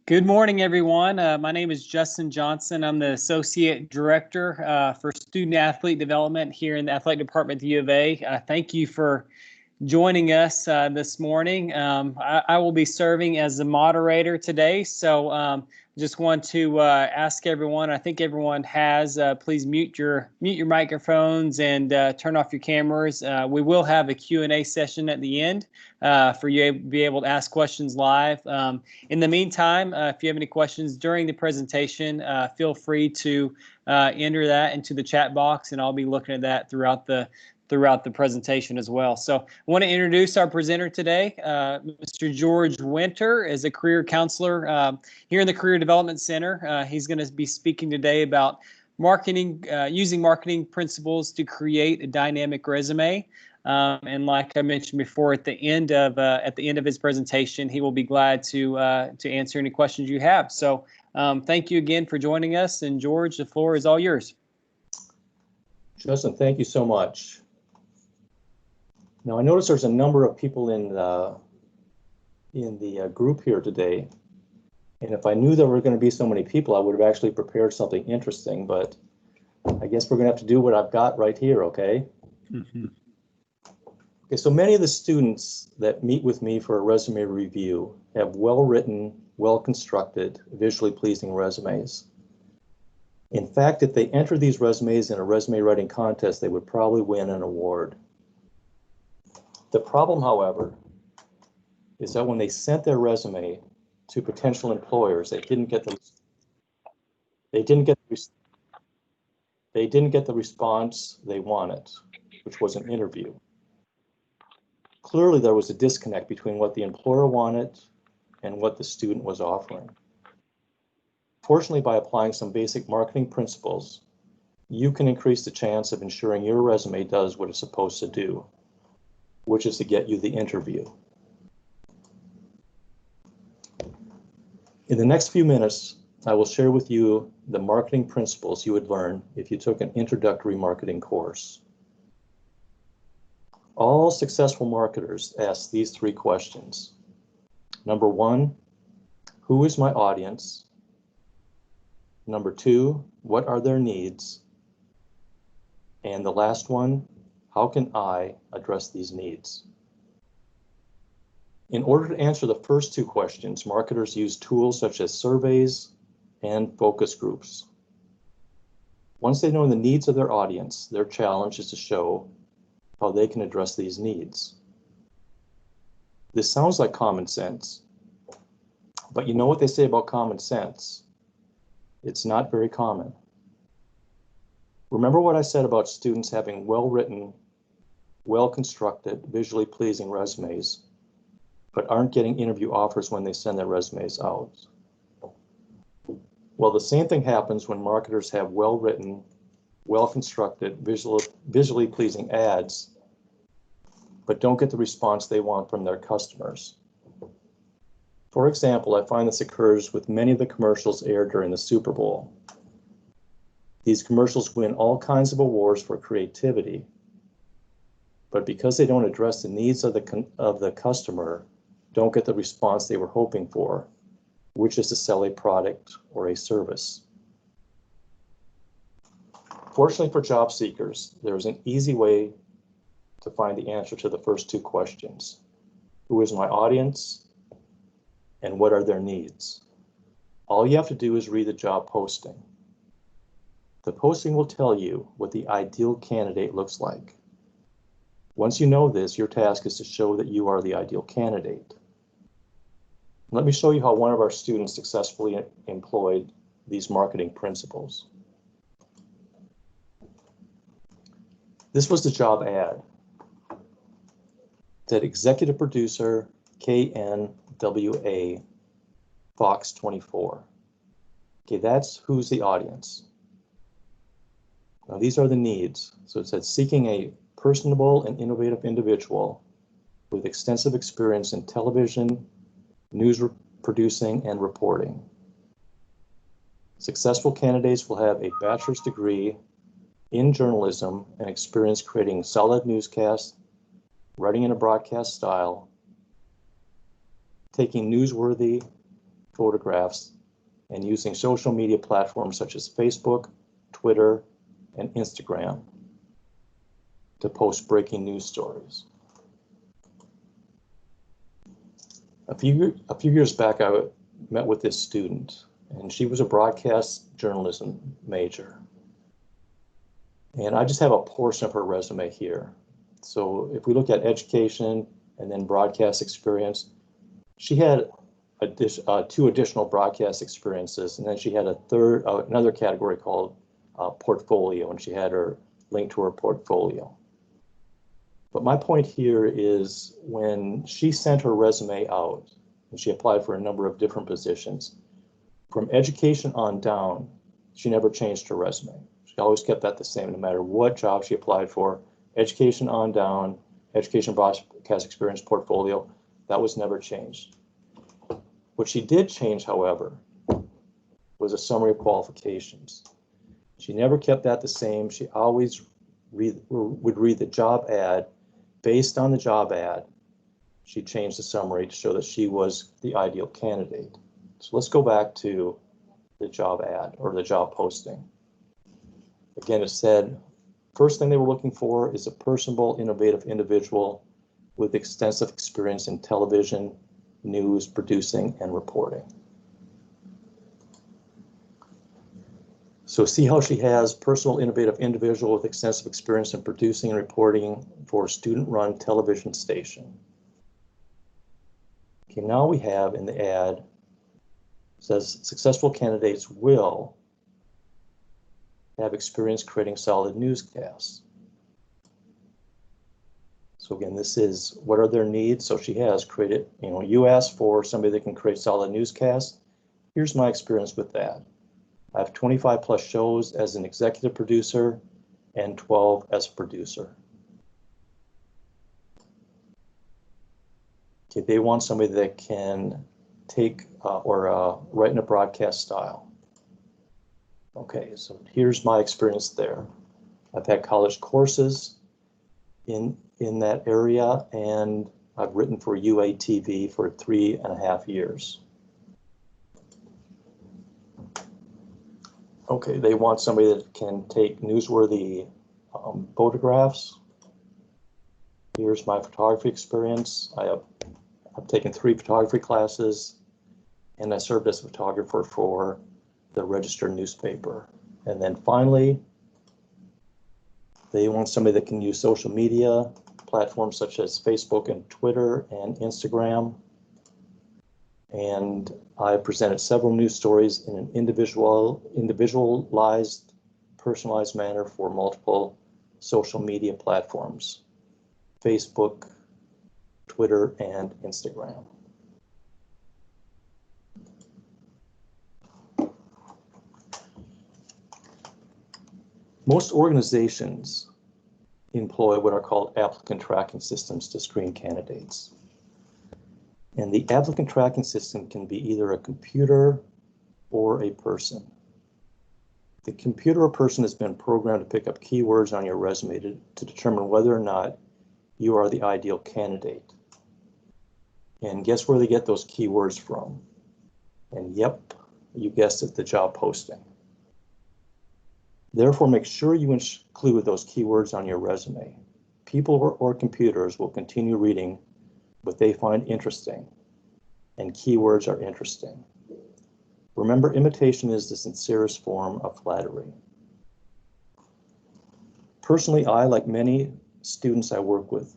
Good morning, everyone. My name is Justin Johnson. I'm the Associate Director for Student Athlete Development here in the Athletic Department at the U of A. Thank you for joining us this morning. I will be serving as the moderator today, so just want to ask everyone, I think everyone has, please mute your microphones and turn off your cameras. We will have a Q&A session at the end for you to be able to ask questions live. In the meantime, if you have any questions during the presentation, feel free to enter that into the chat box, and I'll be looking at that throughout the presentation as well. So I want to introduce our presenter today. Mr. George Winter is a career counselor here in the Career Development Center. He's going to be speaking today about marketing, using marketing principles to create a dynamic resume. And like I mentioned before, at the end of his presentation, he will be glad to answer any questions you have. So thank you again for joining us. And George, the floor is all yours. Justin, thank you so much. Now, I notice there's a number of people in the group here today, and if I knew there were going to be so many people, I would have actually prepared something interesting, but I guess we're going to have to do what I've got right here, okay? Mm-hmm. Okay, so many of the students that meet with me for a resume review have well-written, well-constructed, visually pleasing resumes. In fact, if they enter these resumes in a resume writing contest, they would probably win an award. The problem, however, is that when they sent their resume to potential employers, they didn't get the response they wanted, which was an interview. Clearly, there was a disconnect between what the employer wanted and what the student was offering. Fortunately, by applying some basic marketing principles, you can increase the chance of ensuring your resume does what it's supposed to do, which is to get you the interview. In the next few minutes, I will share with you the marketing principles you would learn if you took an introductory marketing course. All successful marketers ask these three questions. Number one, who is my audience? Number two, what are their needs? And the last one, how can I address these needs? In order to answer the first two questions, marketers use tools such as surveys and focus groups. Once they know the needs of their audience, their challenge is to show how they can address these needs. This sounds like common sense, but you know what they say about common sense? It's not very common. Remember what I said about students having well-written, well-constructed, visually pleasing resumes, but aren't getting interview offers when they send their resumes out. Well, the same thing happens when marketers have well-written, well-constructed, visually pleasing ads, but don't get the response they want from their customers. For example, I find this occurs with many of the commercials aired during the Super Bowl. These commercials win all kinds of awards for creativity, but because they don't address the needs of the customer, don't get the response they were hoping for, which is to sell a product or a service. Fortunately for job seekers, there is an easy way to find the answer to the first two questions. Who is my audience? And what are their needs? All you have to do is read the job posting. The posting will tell you what the ideal candidate looks like. Once you know this, your task is to show that you are the ideal candidate. Let me show you how one of our students successfully employed these marketing principles. This was the job ad. That executive producer, KNWA, Fox 24. Okay, that's who's the audience. Now these are the needs. So it said seeking a personable and innovative individual with extensive experience in television, news producing, and reporting. Successful candidates will have a bachelor's degree in journalism and experience creating solid newscasts, writing in a broadcast style, taking newsworthy, photographs, and using social media platforms such as Facebook, Twitter, and Instagram to post breaking news stories. A few years back, I met with this student, and she was a broadcast journalism major. And I just have a portion of her resume here. So if we look at education and then broadcast experience, she had two additional broadcast experiences, and then she had another category called portfolio, and she had her link to her portfolio. But my point here is when she sent her resume out, and she applied for a number of different positions, from education on down, she never changed her resume. She always kept that the same no matter what job she applied for. Education on down, education, broadcast experience, portfolio, that was never changed. What she did change, however, was a summary of qualifications. She never kept that the same. She always would read the job ad. Based on the job ad, she changed the summary to show that she was the ideal candidate. So let's go back to the job ad or the job posting. Again, it said, first thing they were looking for is a personable, innovative individual with extensive experience in television, news, producing, and reporting. So see how she has personal, innovative individual with extensive experience in producing and reporting for a student-run television station. Okay, now we have in the ad, says successful candidates will have experience creating solid newscasts. So again, this is what are their needs? So she has created, you asked for somebody that can create solid newscasts. Here's my experience with that. I have 25 plus shows as an executive producer and 12 as a producer. Okay, they want somebody that can take or write in a broadcast style. Okay, so here's my experience there. I've had college courses in that area, and I've written for UATV for 3.5 years. Okay, they want somebody that can take newsworthy photographs. Here's my photography experience. I've taken 3 photography classes, and I served as a photographer for the Register newspaper. And then finally, they want somebody that can use social media platforms such as Facebook and Twitter and Instagram. And I presented several news stories in an individualized, personalized manner for multiple social media platforms, Facebook, Twitter, and Instagram. Most organizations employ what are called applicant tracking systems to screen candidates. And the applicant tracking system can be either a computer or a person. The computer or person has been programmed to pick up keywords on your resume to determine whether or not you are the ideal candidate. And guess where they get those keywords from? And yep, you guessed it, the job posting. Therefore, make sure you include those keywords on your resume. People or computers will continue reading what they find interesting, and keywords are interesting. Remember, imitation is the sincerest form of flattery. Personally, I, like many students I work with,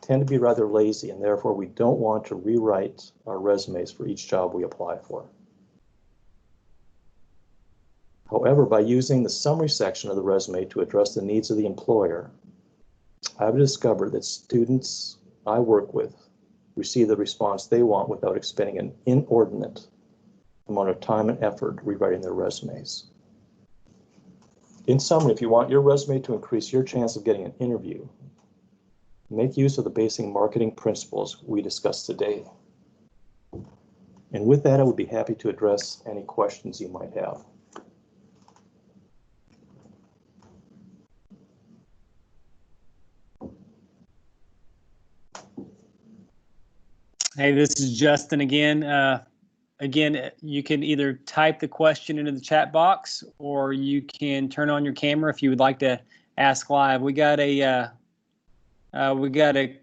tend to be rather lazy, and therefore we don't want to rewrite our resumes for each job we apply for. However, by using the summary section of the resume to address the needs of the employer, I've discovered that students I work with receive the response they want without expending an inordinate amount of time and effort rewriting their resumes. In summary, if you want your resume to increase your chance of getting an interview, make use of the basic marketing principles we discussed today. And with that, I would be happy to address any questions you might have. Hey, this is Justin again. again, you can either type the question into the chat box, or you can turn on your camera if you would like to ask live. We got a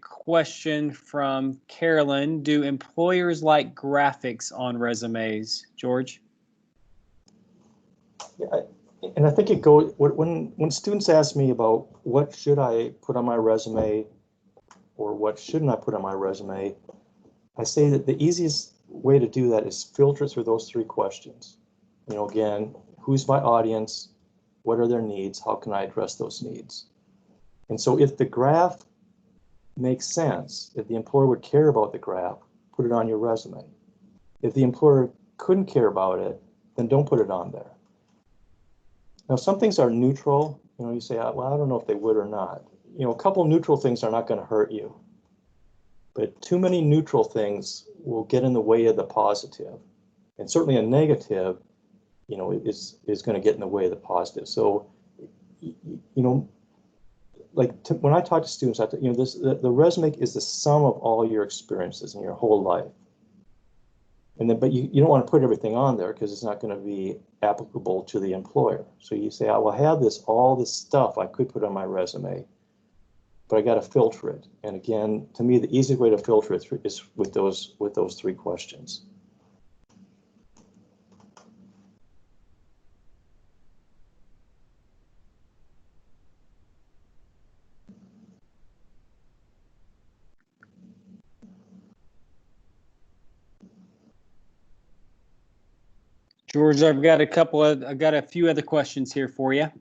question from Carolyn. Do employers like graphics on resumes, George? Yeah, and I think it goes when students ask me about what should I put on my resume or what shouldn't I put on my resume, I say that the easiest way to do that is filter through those three questions. You know, again, who's my audience? What are their needs? How can I address those needs? And so if the graph makes sense, if the employer would care about the graph, put it on your resume. If the employer couldn't care about it, then don't put it on there. Now, some things are neutral. You know, you say, well, I don't know if they would or not. You know, a couple neutral things are not going to hurt you. But too many neutral things will get in the way of the positive. And certainly a negative, you know, is going to get in the way of the positive. So, you know, like when I talk to students, you know, the resume is the sum of all your experiences in your whole life. And then, but you don't want to put everything on there because it's not going to be applicable to the employer. So you say, I will have all this stuff I could put on my resume, but I got to filter it. And again, to me, the easiest way to filter it is with those three questions. George, I've got a few other questions here for you.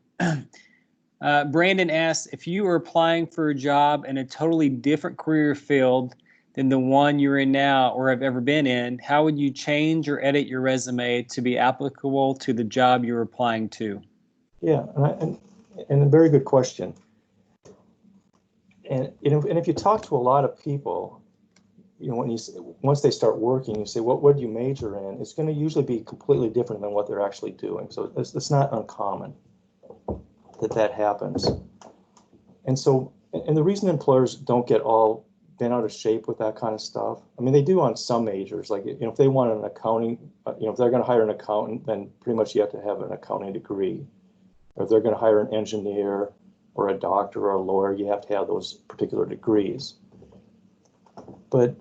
Brandon asks, if you were applying for a job in a totally different career field than the one you're in now or have ever been in, how would you change or edit your resume to be applicable to the job you're applying to? Yeah, and a very good question. And if you talk to a lot of people, you know, once they start working, you say, what do you major in? It's going to usually be completely different than what they're actually doing. So it's not uncommon that happens. And so, and the reason employers don't get all bent out of shape with that kind of stuff, I mean, they do on some majors. Like, you know, if they want an accounting, you know, if they're going to hire an accountant, then pretty much you have to have an accounting degree. Or if they're going to hire an engineer or a doctor or a lawyer, you have to have those particular degrees. But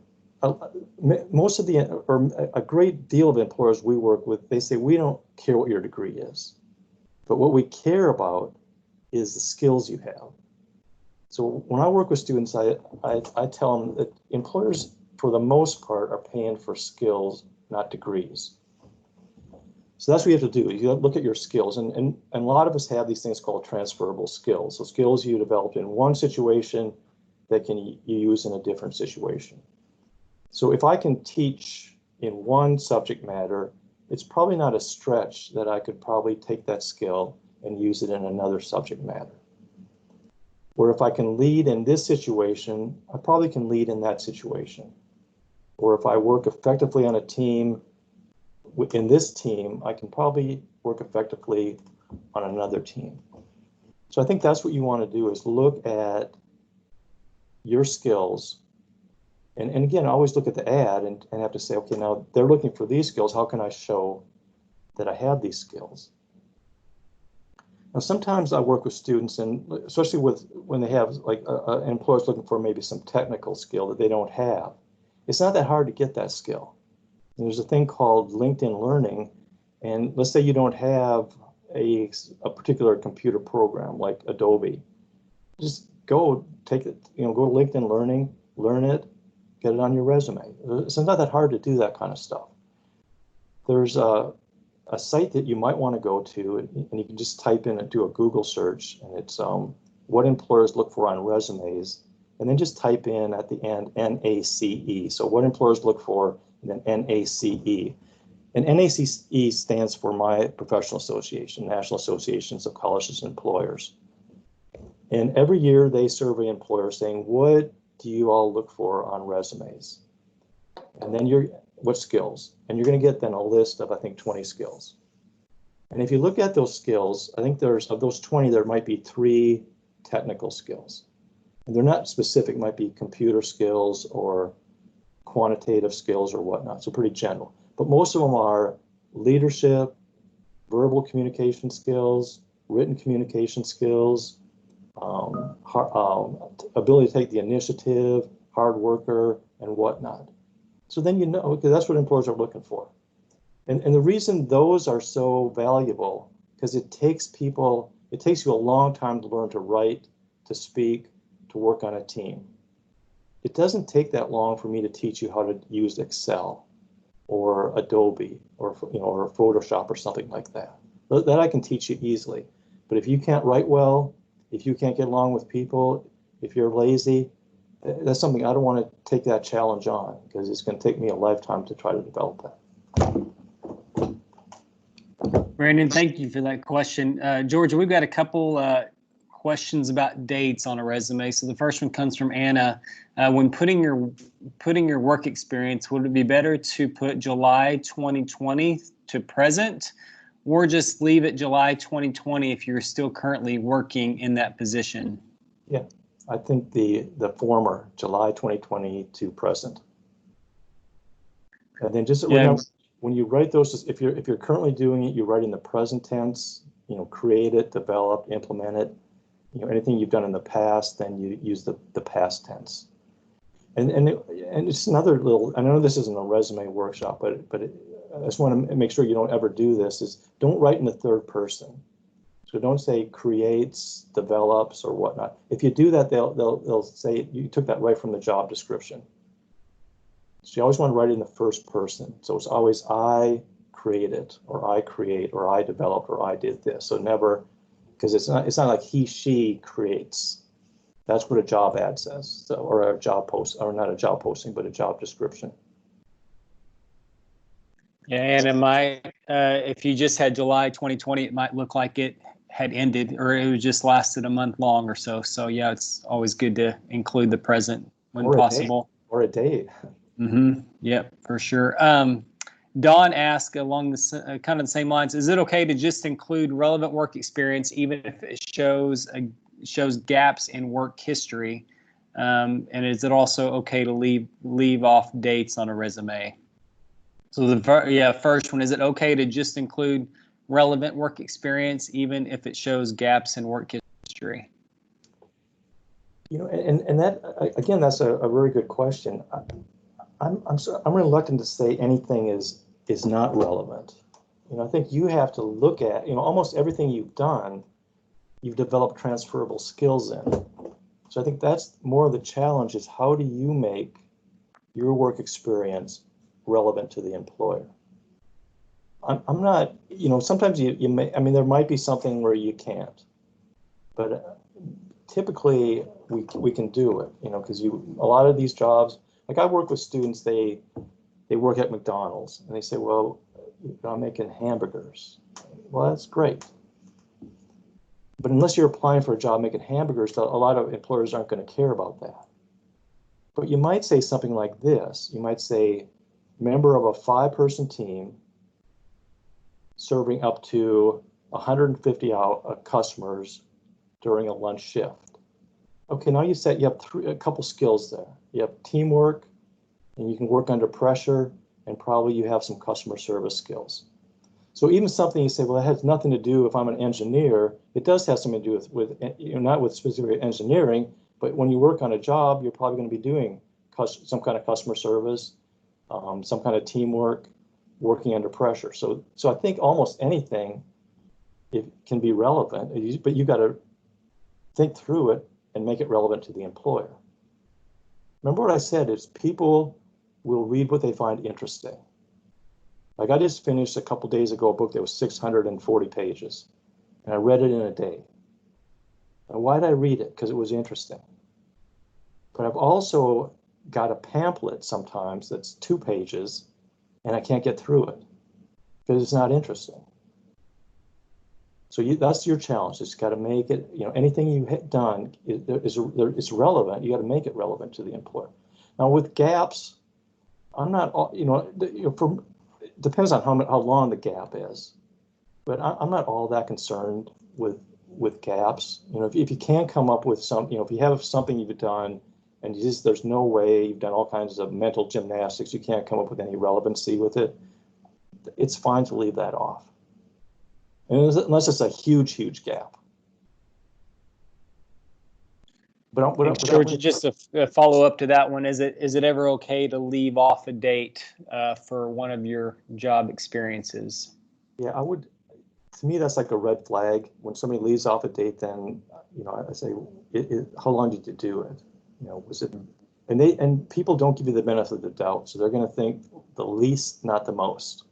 most of a great deal of employers we work with, they say, we don't care what your degree is, but what we care about is the skills you have. So when I work with students, I tell them that employers, for the most part, are paying for skills, not degrees. So that's what you have to do. You have to look at your skills, and a lot of us have these things called transferable skills. So skills you developed in one situation that you use in a different situation. So if I can teach in one subject matter, it's probably not a stretch that I could probably take that skill and use it in another subject matter. Or if I can lead in this situation, I probably can lead in that situation. Or if I work effectively on a team, within this team, I can probably work effectively on another team. So I think that's what you want to do, is look at your skills. And again, I always look at the ad and have to say, okay, now they're looking for these skills. How can I show that I have these skills? Now, sometimes I work with students, and especially when they have like an employer's looking for maybe some technical skill that they don't have. It's not that hard to get that skill. And there's a thing called LinkedIn Learning, and let's say you don't have a particular computer program like Adobe. Just go take it, you know, go to LinkedIn Learning, learn it, get it on your resume. It's not that hard to do that kind of stuff. There's a site that you might want to go to, and you can just type in and do a Google search, and it's what employers look for on resumes, and then just type in at the end NACE. So what employers look for, and then NACE. And NACE stands for my professional association, National Associations of Colleges and Employers. And every year they survey employers saying, what do you all look for on resumes? And then what skills? And you're going to get then a list of, I think, 20 skills. And if you look at those skills, I think of those 20, there might be 3 technical skills. And they're not specific, might be computer skills or quantitative skills or whatnot, so pretty general. But most of them are leadership, verbal communication skills, written communication skills, ability to take the initiative, hard worker, and whatnot. So then you know, okay, that's what employers are looking for. And the reason those are so valuable, because it takes you a long time to learn to write, to speak, to work on a team. It doesn't take that long for me to teach you how to use Excel or Adobe or Photoshop or something like that. That I can teach you easily. But if you can't write well, if you can't get along with people, if you're lazy, that's something I don't want to take that challenge on, because it's going to take me a lifetime to try to develop that. Brandon, thank you for that question. Georgia, we've got a couple questions about dates on a resume. So the first one comes from Anna. When putting your work experience, would it be better to put July 2020 to present, or just leave it July 2020 if you're still currently working in that position? Yeah, I think the former, July 2020 to present. And then just remember, when you write those, if you're currently doing it, you write in the present tense, create it, develop, implement it. Anything you've done in the past, then you use the past tense. And it's another little, I know this isn't a resume workshop, but I just want to make sure you don't ever do this, is don't write in the third person. So don't say creates, develops, or whatnot. If you do that, they'll say you took that right from the job description. So you always want to write it in the first person. So it's always I created, or I create, or I developed, or I did this. So never, because it's not like he, she creates. That's what a job ad says. So, or a job post, or not a job posting, but a job description. Yeah, and it might, if you just had July 2020, it might look like it had ended, or it was just lasted a month long or so. So yeah, it's always good to include the present when possible. Or a date. Mm-hmm. Yep, for sure. Don asked along the kind of the same lines, is it okay to just include relevant work experience even if it shows gaps in work history? And is it also okay to leave off dates on a resume? So the first one, is it okay to just include relevant work experience even if it shows gaps in work history? And that, again, that's a very good question. I'm reluctant to say anything is not relevant. I think you have to look at, almost everything you've done, you've developed transferable skills in. So I think that's more of the challenge, is how do you make your work experience relevant to the employer? I'm not, sometimes you may, there might be something where you can't, but typically we can do it, because a lot of these jobs, like I work with students, they work at McDonald's and they say, well, I'm making hamburgers. Well, that's great. But unless you're applying for a job making hamburgers, a lot of employers aren't going to care about that. But you might say something like this. You might say, member of a 5-person team serving up to 150 customers during a lunch shift. Okay, now you have a couple skills there. You have teamwork, and you can work under pressure, and probably you have some customer service skills. So even something you say, well, it has nothing to do if I'm an engineer. It does have something to do with not with specific engineering, but when you work on a job, you're probably going to be doing some kind of customer service, some kind of teamwork, working under pressure. So I think almost anything, it can be relevant, but you got to think through it and make it relevant to the employer. Remember what I said is people will read what they find interesting. Like I just finished a couple days ago a book that was 640 pages, and I read it in a day. And why did I read it? Because it was interesting. But I've also got a pamphlet sometimes that's 2 pages, and I can't get through it because it's not interesting. So that's your challenge. It's got to make it, anything you've done is relevant. You got to make it relevant to the employer. Now with gaps, I'm not, depends on how long the gap is, but I'm not all that concerned with gaps. If you can come up with some, if you have something you've done and there's no way, you've done all kinds of mental gymnastics, you can't come up with any relevancy with it, it's fine to leave that off. And unless it's a huge, huge gap. George, just a follow up to that one. Is it ever okay to leave off a date for one of your job experiences? Yeah, I would. To me, that's like a red flag. When somebody leaves off a date, then I say, how long did you do it? Was it? And people don't give you the benefit of the doubt, so they're going to think the least, not the most.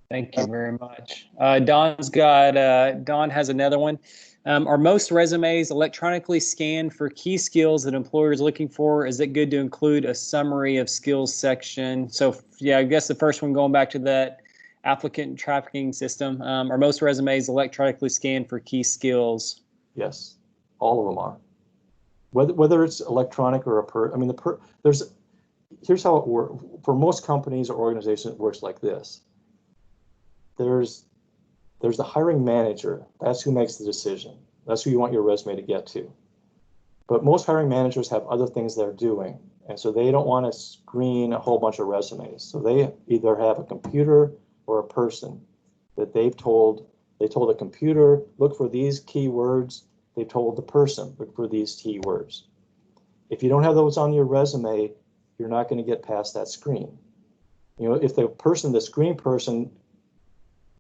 Thank you very much. Don has another one. Are most resumes electronically scanned for key skills that employers are looking for? Is it good to include a summary of skills section? So yeah, I guess the first one, going back to that applicant tracking system, are most resumes electronically scanned for key skills? Yes, all of them are. Whether it's electronic or here's how it works. For most companies or organizations, it works like this. There's the hiring manager. That's who makes the decision. That's who you want your resume to get to. But most hiring managers have other things they're doing, and so they don't want to screen a whole bunch of resumes. So they either have a computer or a person that they told a computer, look for these keywords. They told the person, look for these keywords. If you don't have those on your resume, you're not going to get past that screen. If the screen person,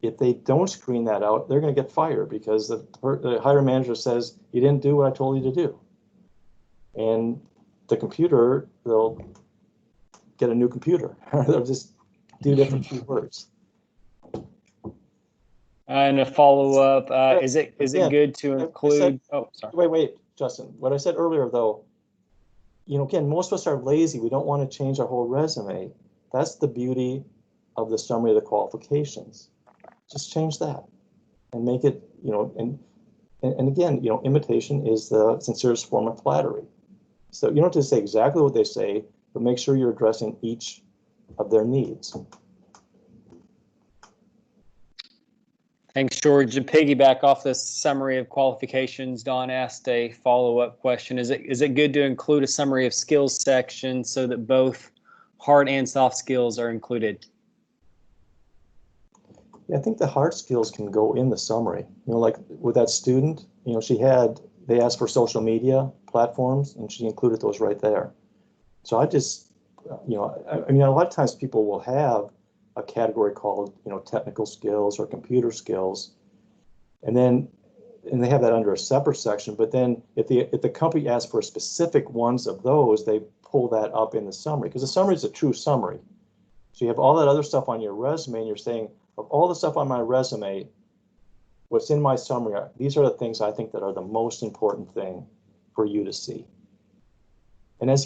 if they don't screen that out, they're going to get fired because the hiring manager says, you didn't do what I told you to do. And the computer, they'll get a new computer. They'll just do different keywords. And a follow-up, is it good to include? Wait, Justin. What I said earlier, though, again, most of us are lazy. We don't want to change our whole resume. That's the beauty of the summary of the qualifications. Just change that and make it, and again, imitation is the sincerest form of flattery. So you don't have to say exactly what they say, but make sure you're addressing each of their needs. Thanks, George. To piggyback off this summary of qualifications, Don asked a follow-up question. Is it good to include a summary of skills section so that both hard and soft skills are included? Yeah, I think the hard skills can go in the summary. Like with that student, they asked for social media platforms, and she included those right there. So I just, a lot of times people will have a category called, technical skills or computer skills, and they have that under a separate section. But then if the company asks for specific ones of those, they pull that up in the summary, because the summary is a true summary. So you have all that other stuff on your resume, and you're saying, of all the stuff on my resume, what's in my summary, these are the things I think that are the most important thing for you to see. And as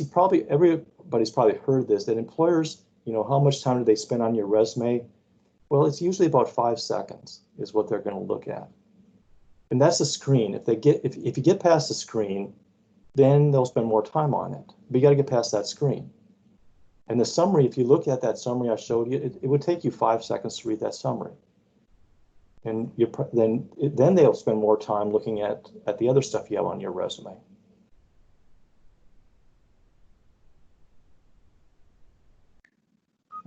everybody's probably heard this, that employers, how much time do they spend on your resume? Well, it's usually about 5 seconds is what they're going to look at. And that's the screen. If you get past the screen, then they'll spend more time on it. But you got to get past that screen. And the summary, if you look at that summary I showed you, it would take you 5 seconds to read that summary. And then they'll spend more time looking at the other stuff you have on your resume.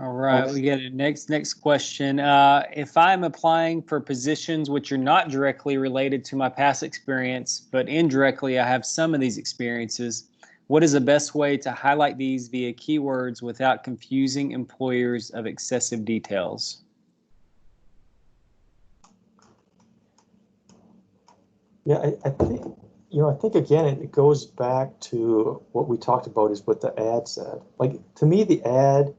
All right, we get a next question. If I'm applying for positions which are not directly related to my past experience, but indirectly I have some of these experiences, what is the best way to highlight these via keywords without confusing employers of excessive details? Yeah, I think again, it goes back to what we talked about is what the ad said. Like, to me, the ad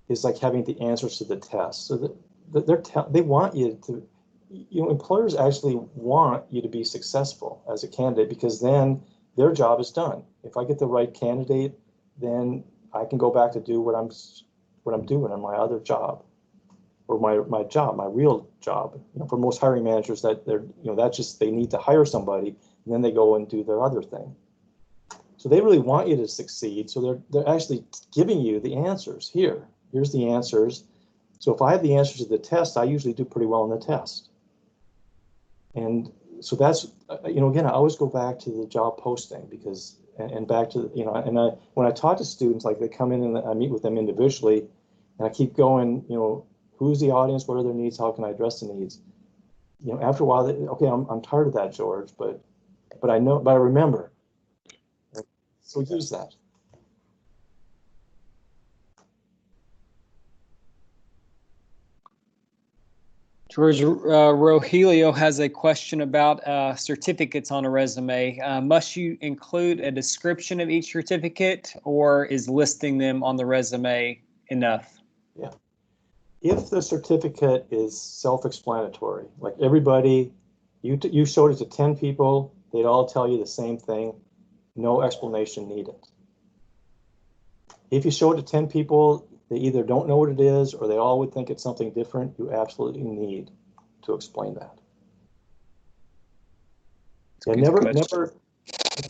is like having the answers to the test. So they want you to, employers actually want you to be successful as a candidate, because then their job is done. If I get the right candidate, then I can go back to do what I'm doing on my other job, or my real job. For most hiring managers, that that's just, they need to hire somebody, and then they go and do their other thing. So they really want you to succeed. So they're actually giving you the answers. Here's the answers. So if I have the answers to the test, I usually do pretty well on the test. And so that's, again, I always go back to the job posting because, and back to, when I talk to students, like they come in and I meet with them individually and I keep going, who's the audience? What are their needs? How can I address the needs? After a while, okay, I'm tired of that, George, but I remember. So use that. George, Rogelio has a question about certificates on a resume. Must you include a description of each certificate, or is listing them on the resume enough? Yeah. If the certificate is self-explanatory, like everybody, you showed it to 10 people, they'd all tell you the same thing, no explanation needed. If you show it to 10 people, they either don't know what it is or they all would think it's something different, you absolutely need to explain that. Yeah, never,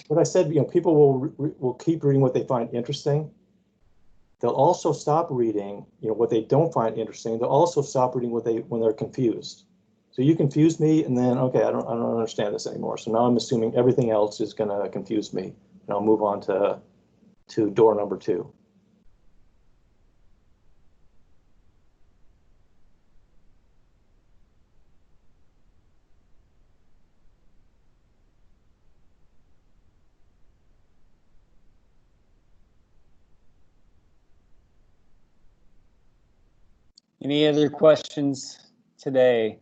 what I said, people will keep reading what they find interesting. They'll also stop reading, what they don't find interesting. They'll also stop reading when they're confused. So you confused me, and then, okay, I don't understand this anymore. So now I'm assuming everything else is going to confuse me, and I'll move on to door number 2. Any other questions today?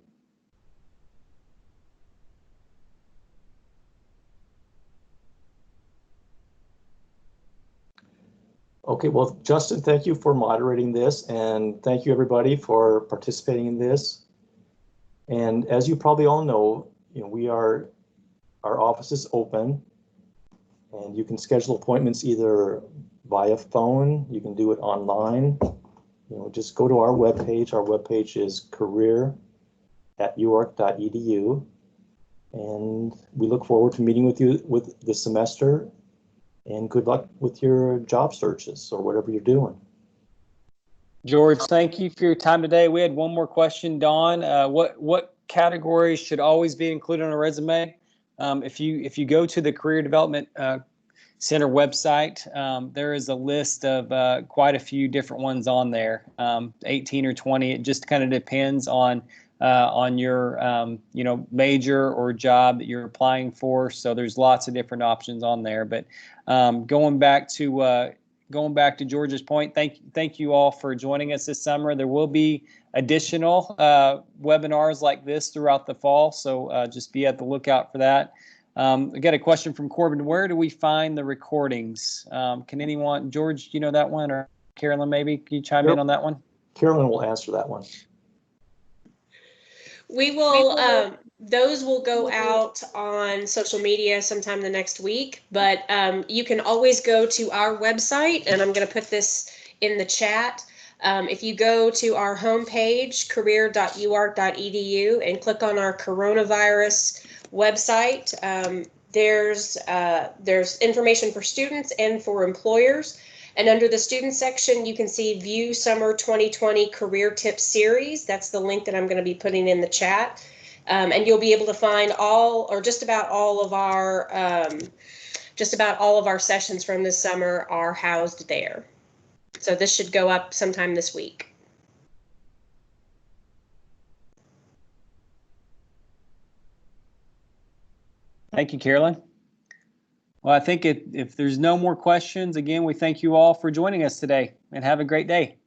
Okay, well, Justin, thank you for moderating this, and thank you everybody for participating in this. And as you probably all know, our office is open, and you can schedule appointments either via phone, you can do it online. Just go to our webpage. Our webpage is career@uark.edu, and we look forward to meeting with you with the semester. And good luck with your job searches or whatever you're doing. George, thank you for your time today. We had one more question, Dawn. What categories should always be included on a resume? If you go to the Career Development Center website, there is a list of quite a few different ones on there, 18 or 20. It just kind of depends on your major or job that you're applying for. So there's lots of different options on there. But going back to George's point, thank you all for joining us this summer. There will be additional webinars like this throughout the fall, so just be at the lookout for that. I got a question from Corbin. Where do we find the recordings? Can anyone, George, you know that one, or Carolyn, maybe? Can you chime in on that one? Carolyn will answer that one. We will, those will go out on social media sometime the next week, but you can always go to our website, and I'm going to put this in the chat. If you go to our homepage, career.uark.edu, and click on our coronavirus website, there's information for students and for employers. And under the student section, you can see View Summer 2020 Career Tips Series. That's the link that I'm going to be putting in the chat. And you'll be able to find just about all of our sessions from this summer are housed there. So this should go up sometime this week. Thank you, Carolyn. Well, I think if there's no more questions, again, we thank you all for joining us today, and have a great day.